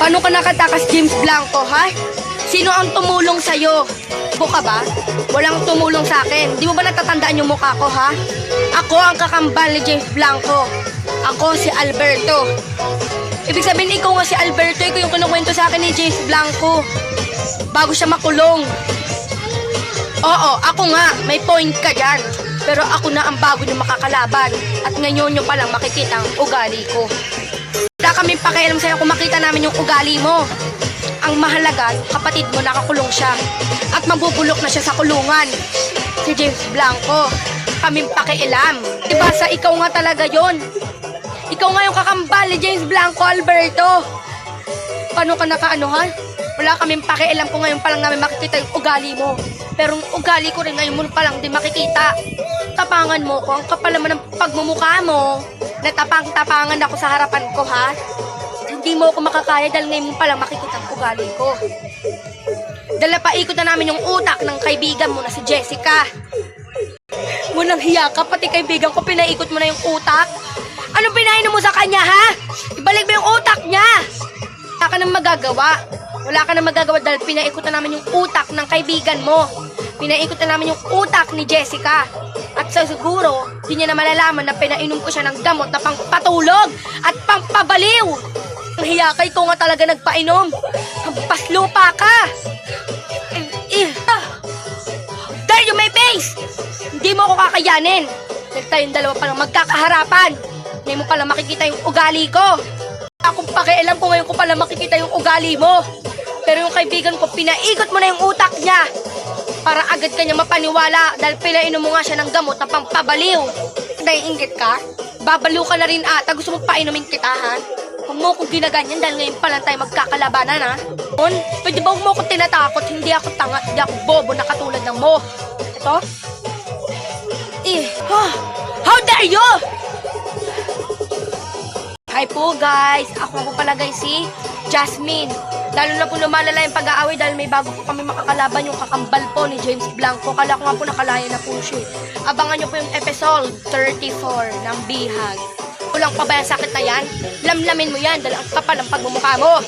Paano ka nakatakas, James Blanco, ha? Sino ang tumulong sa'yo? Buka ba? Walang tumulong sa akin. Di mo ba natatandaan yung mukha ko, ha? Ako ang kakambal ni James Blanco. Ako si Alberto. Ibig sabihin, ikaw nga si Alberto. Ikaw yung kinukwento sa akin ni James Blanco bago siya makulong. Oo, ako nga. May point ka dyan. Pero ako na ang bago nyo makakalaban. At ngayon nyo palang makikita ang ugali ko. Wala kami pakialam sa'yo kung makita namin yung ugali mo. Ang mahalaga, kapatid mo nakakulong siya. At mabubulok na siya sa kulungan. Si James Blanco. Kaming pakialam. Diba sa ikaw nga talaga yon? Ikaw nga yung kakambal ni James Blanco, Alberto. Paano ka nakaanuhan? Wala kaming pakialam kung ngayon pa lang namin makikita yung ugali mo. Pero yung ugali ko rin ngayon mo pa lang di makikita. Tapangan mo ko, ang kapal naman ng pagmumukha mo. Natapang-tapangan ako sa harapan ko, ha? Hindi mo ako makakaya dahil ngayon mo pa lang makikita ang ugali ko. Dahil paikot na namin yung utak ng kaibigan mo na si Jessica. Munang hiya ka, pati kaibigan ko pinaikot mo na yung utak. Anong pinainom mo sa kanya, ha? Ibalik mo yung utak niya. Wala ka nang magagawa. Wala ka nang magagawa dahil pinaikot na namin yung utak ng kaibigan mo. Pinaikot na namin yung utak ni Jessica. At sa siguro, di niya na malalaman na pinainom ko siya ng gamot na pangpatulog at pangpabaliw. Ang hiya ka, ito nga talaga nagpainom. Pampaslupa ka. Dahil yung may face, hindi mo ako kakayanin. Dahil tayong dalawa palang magkakaharapan. Ngayon mo palang makikita yung ugali ko. Akong pakialam ko ngayon ko palang makikita yung ugali mo. Pero yung kaibigan ko, pinaikot mo na yung utak niya. Para agad kanya mapaniwala dahil pinainom mo nga siya ng gamot na pangpabaliw. Naiinggit ka? Babaliw ka na rin ata. Gusto mo painumin kita, ha? Huwag mo akong ginaganyan dahil ngayon pa lang tayo magkakalabanan, ha? Pwede ba huwag mo akong tinatakot? Hindi ako tanga, hindi ako bobo na katulad ng mo. Ito? How dare you? Hi po guys, ako po pala guys si Jasmine. Lalo na po lumalala yung pag-aaway dahil may bago po kami makakalaban yung kakambal po ni James Blanco. Kala ko nga po nakalaya na po siya. Abangan nyo po yung episode 34 ng Bihag. Kulang pa ba yung sakit na yan? Lamlamin mo yan dahil ang kapal ng pagmumukha mo.